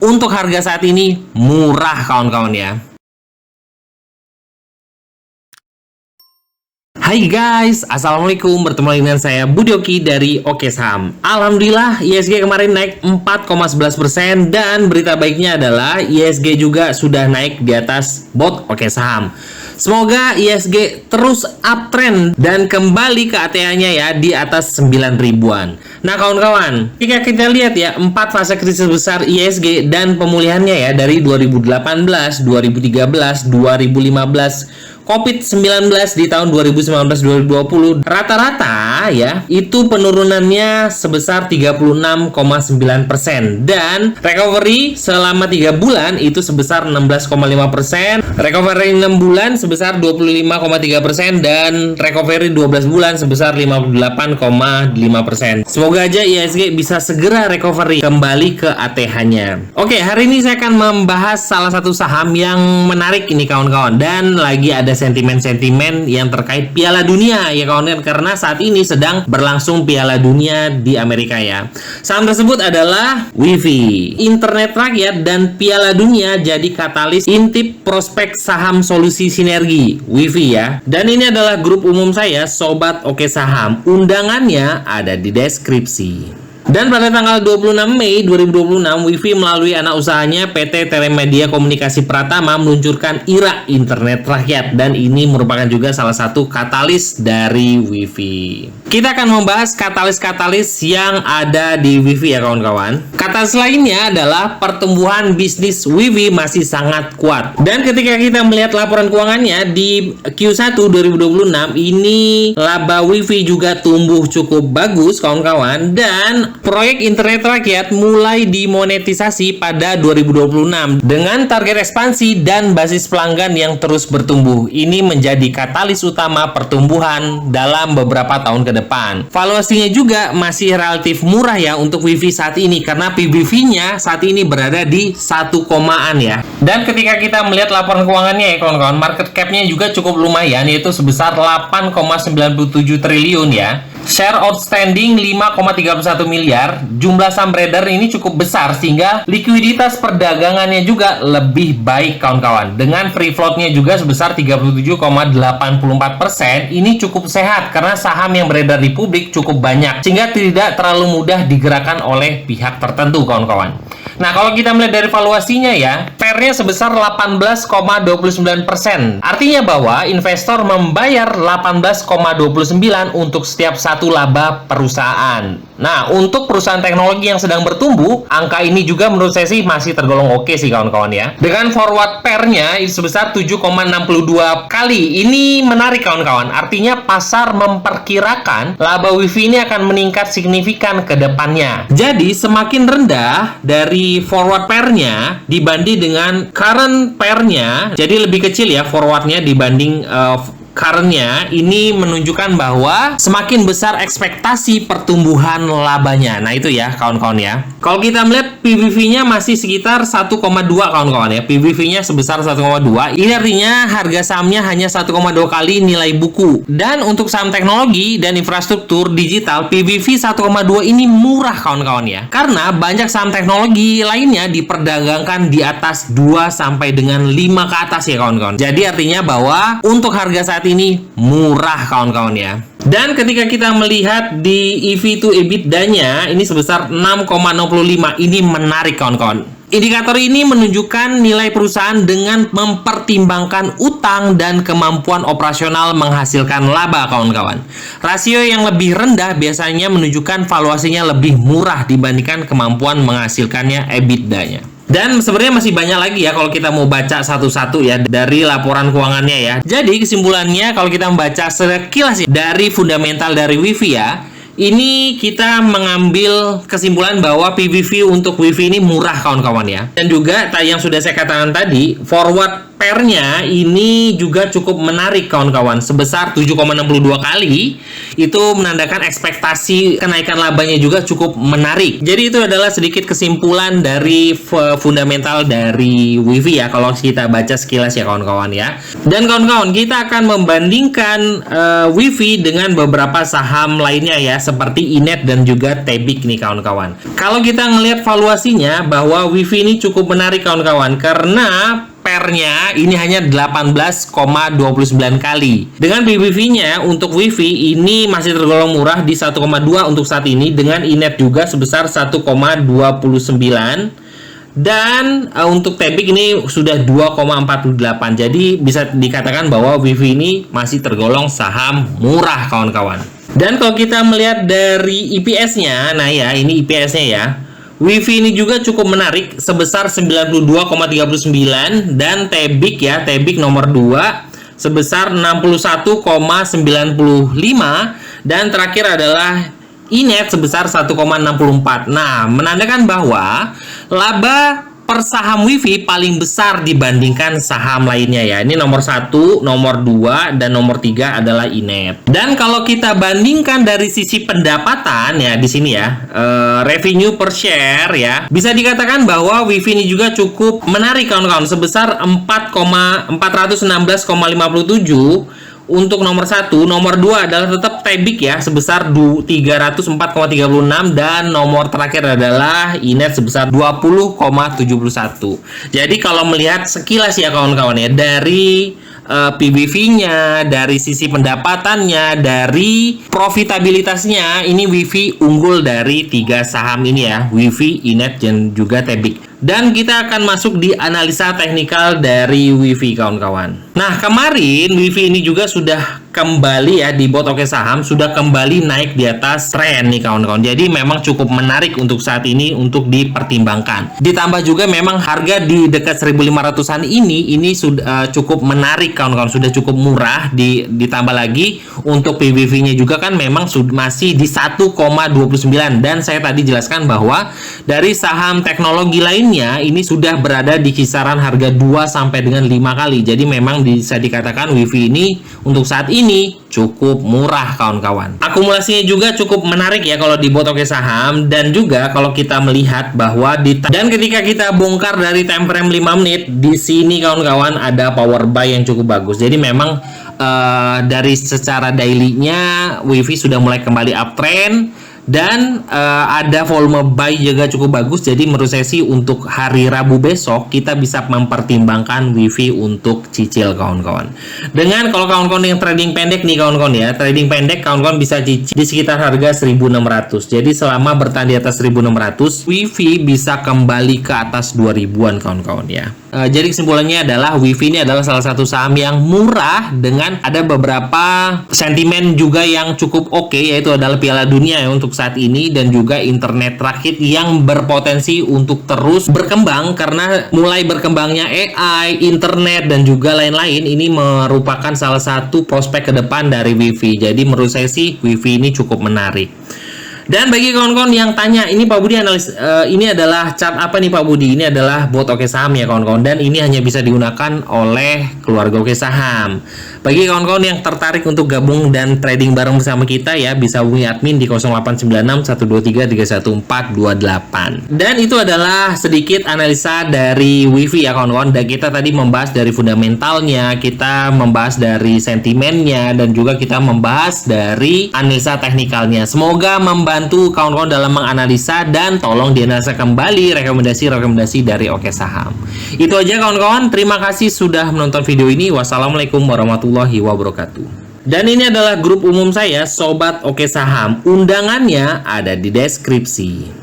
untuk harga saat ini murah kawan-kawan ya. Hai guys, assalamualaikum, bertemu lagi dengan saya Budi Oki dari Oke Saham. Alhamdulillah ISG kemarin naik 4,11% dan berita baiknya adalah ISG juga sudah naik di atas bot Oke Saham. Semoga ISG terus uptrend dan kembali ke ATH-nya ya di atas 9 ribuan. Nah kawan-kawan, jika kita lihat ya 4 fase krisis besar ISG dan pemulihannya ya dari 2018, 2013, 2015, COVID-19 di tahun 2019-2020 rata-rata ya itu penurunannya sebesar 36,9% dan recovery selama 3 bulan itu sebesar 16,5%, recovery 6 bulan sebesar 25,3% dan recovery 12 bulan sebesar 58,5%. Semoga aja ISG bisa segera recovery kembali ke ATH-nya. Oke, hari ini saya akan membahas salah satu saham yang menarik ini kawan-kawan dan lagi ada sentimen-sentimen yang terkait Piala Dunia ya kawan-kawan, karena saat ini sedang berlangsung Piala Dunia di Amerika ya. Saham tersebut adalah WiFi. Internet rakyat dan Piala Dunia jadi katalis intip prospek saham solusi sinergi WiFi ya. Dan ini adalah grup umum saya Sobat Oke Saham. Undangannya ada di deskripsi. Dan pada tanggal 26 Mei 2026, WiFi melalui anak usahanya PT Telemedia Komunikasi Pratama meluncurkan IRA Internet Rakyat. Dan ini merupakan juga salah satu katalis dari WiFi. Kita akan membahas katalis-katalis yang ada di WiFi ya kawan-kawan. Katalis lainnya adalah pertumbuhan bisnis WiFi masih sangat kuat. Dan ketika kita melihat laporan keuangannya di Q1 2026, ini laba WiFi juga tumbuh cukup bagus kawan-kawan. Dan proyek internet rakyat mulai dimonetisasi pada 2026 dengan target ekspansi dan basis pelanggan yang terus bertumbuh. Ini menjadi katalis utama pertumbuhan dalam beberapa tahun ke depan. Valuasinya juga masih relatif murah ya untuk WiFi saat ini karena PBV-nya saat ini berada di 1 komaan ya. Dan ketika kita melihat laporan keuangannya ya kawan-kawan, market cap-nya juga cukup lumayan yaitu sebesar 8,97 triliun ya. Share outstanding 5,31 miliar. Jumlah saham beredar ini cukup besar sehingga likuiditas perdagangannya juga lebih baik kawan-kawan. Dengan free float-nya juga sebesar 37,84%. Ini cukup sehat karena saham yang beredar di publik cukup banyak sehingga tidak terlalu mudah digerakkan oleh pihak tertentu kawan-kawan. Nah, kalau kita melihat dari valuasinya ya, fair-nya sebesar 18,29%. Artinya bahwa investor membayar 18,29 untuk setiap satu laba perusahaan. Nah, untuk perusahaan teknologi yang sedang bertumbuh, angka ini juga menurut saya sih masih tergolong oke sih kawan-kawan ya. Dengan forward pair-nya sebesar 7,62 kali. Ini menarik kawan-kawan. Artinya pasar memperkirakan laba WiFi ini akan meningkat signifikan ke depannya. Jadi, semakin rendah dari forward pair-nya dibanding dengan current pair-nya, jadi lebih kecil ya forward-nya dibanding current-nya, ini menunjukkan bahwa semakin besar ekspektasi pertumbuhan labanya. Nah itu ya kawan-kawan ya. Kalau kita melihat PBV-nya masih sekitar 1,2 kawan-kawan ya. PBV-nya sebesar 1,2. Ini artinya harga sahamnya hanya 1,2 kali nilai buku. Dan untuk saham teknologi dan infrastruktur digital, PBV 1,2 ini murah kawan-kawan ya. Karena banyak saham teknologi lainnya diperdagangkan di atas 2 sampai dengan 5 ke atas ya kawan-kawan. Jadi artinya bahwa untuk harga saat ini murah kawan-kawan ya. Dan ketika kita melihat di EV to EBITDA-nya ini sebesar 6,65. Ini menarik kawan-kawan. Indikator ini menunjukkan nilai perusahaan dengan mempertimbangkan utang dan kemampuan operasional menghasilkan laba kawan-kawan. Rasio yang lebih rendah biasanya menunjukkan valuasinya lebih murah dibandingkan kemampuan menghasilkannya EBITDA-nya. Dan sebenarnya masih banyak lagi ya kalau kita mau baca satu-satu ya dari laporan keuangannya ya. Jadi kesimpulannya kalau kita membaca sekilas ya, dari fundamental dari WiFi ya, ini kita mengambil kesimpulan bahwa PBV untuk WiFi ini murah kawan-kawan ya. Dan juga yang sudah saya katakan tadi, forward pairnya ini juga cukup menarik kawan-kawan, sebesar 7,62 kali. Itu menandakan ekspektasi kenaikan labanya juga cukup menarik. Jadi itu adalah sedikit kesimpulan dari fundamental dari WiFi ya, kalau kita baca sekilas ya kawan-kawan ya. Dan kawan-kawan, kita akan membandingkan WiFi dengan beberapa saham lainnya ya, seperti Inet dan juga Tebik nih kawan-kawan. Kalau kita ngelihat valuasinya, bahwa WiFi ini cukup menarik kawan-kawan, karena pairnya ini hanya 18,29 kali. Dengan PBV-nya untuk WiFi ini masih tergolong murah di 1,2 untuk saat ini, dengan Inet juga sebesar 1,29, dan untuk Tebik ini sudah 2,48. Jadi bisa dikatakan bahwa WiFi ini masih tergolong saham murah kawan-kawan. Dan kalau kita melihat dari EPS-nya, nah ya ini EPS-nya ya, WiFi ini juga cukup menarik sebesar 92,39, dan Tebik ya, Tebik nomor 2 sebesar 61,95, dan terakhir adalah Inet sebesar 1,64. Nah, menandakan bahwa laba per saham WiFi paling besar dibandingkan saham lainnya ya. Ini nomor 1, nomor 2, dan nomor 3 adalah Inet. Dan kalau kita bandingkan dari sisi pendapatan ya di sini ya, revenue per share ya, bisa dikatakan bahwa WiFi ini juga cukup menarik kawan-kawan, sebesar 416,57 untuk nomor 1. Nomor 2 adalah tetap Tebik ya, sebesar 304,36, dan nomor terakhir adalah Inet sebesar 20,71. Jadi kalau melihat sekilas ya kawan-kawan ya, dari PBV-nya, dari sisi pendapatannya, dari profitabilitasnya, ini WiFi unggul dari 3 saham ini ya, WiFi, Inet, dan juga Tebik. Dan kita akan masuk di analisa teknikal dari WiFi kawan-kawan. Nah, kemarin WiFi ini juga sudah kembali ya di bot Oke Saham, sudah kembali naik di atas tren nih kawan-kawan. Jadi memang cukup menarik untuk saat ini untuk dipertimbangkan. Ditambah juga memang harga di dekat 1.500-an ini sudah cukup menarik kawan-kawan, sudah cukup murah. Ditambah lagi untuk PBV-nya juga kan memang masih di 1,29, dan saya tadi jelaskan bahwa dari saham teknologi lainnya ini sudah berada di kisaran harga 2 sampai dengan 5 kali. Jadi memang bisa dikatakan WiFi ini untuk saat ini cukup murah kawan-kawan. Akumulasinya juga cukup menarik ya kalau di bot Oke Saham, dan juga kalau kita melihat bahwa dan ketika kita bongkar dari time frame 5 menit di sini kawan-kawan ada power buy yang cukup bagus. Jadi memang dari secara daily-nya WiFi sudah mulai kembali uptrend, dan ada volume buy juga cukup bagus. Jadi menurut saya sih untuk hari Rabu besok kita bisa mempertimbangkan WiFi untuk cicil kawan-kawan. Dengan kalau kawan-kawan yang trading pendek nih kawan-kawan ya, trading pendek kawan-kawan bisa cicil di sekitar harga 1.600. Jadi selama bertahan di atas 1.600, WiFi bisa kembali ke atas 2.000-an kawan-kawan ya. Jadi kesimpulannya adalah WiFi ini adalah salah satu saham yang murah dengan ada beberapa sentimen juga yang cukup oke, yaitu adalah Piala Dunia ya untuk saat ini, dan juga internet rakit yang berpotensi untuk terus berkembang karena mulai berkembangnya AI, internet, dan juga lain-lain. Ini merupakan salah satu prospek ke depan dari WiFi. Jadi menurut saya sih WiFi ini cukup menarik. Dan bagi kawan-kawan yang tanya, ini Pak Budi ini adalah chart apa nih Pak Budi? Ini adalah bot Oke Saham ya kawan-kawan, dan ini hanya bisa digunakan oleh keluarga Oke Saham. Bagi kawan-kawan yang tertarik untuk gabung dan trading bareng bersama kita ya, bisa hubungi admin di 0896 123 31428. Dan itu adalah sedikit analisa dari WiFi ya kawan-kawan. Dan kita tadi membahas dari fundamentalnya, kita membahas dari sentimennya, dan juga kita membahas dari analisa teknikalnya. Semoga membantu kawan-kawan dalam menganalisa, dan tolong dianalisa kembali rekomendasi-rekomendasi dari Oke Saham. Itu aja kawan-kawan, terima kasih sudah menonton video ini. Wassalamualaikum warahmatullahi wabarakatuh. Dan ini adalah grup umum saya, Sobat Oke Saham. Undangannya ada di deskripsi.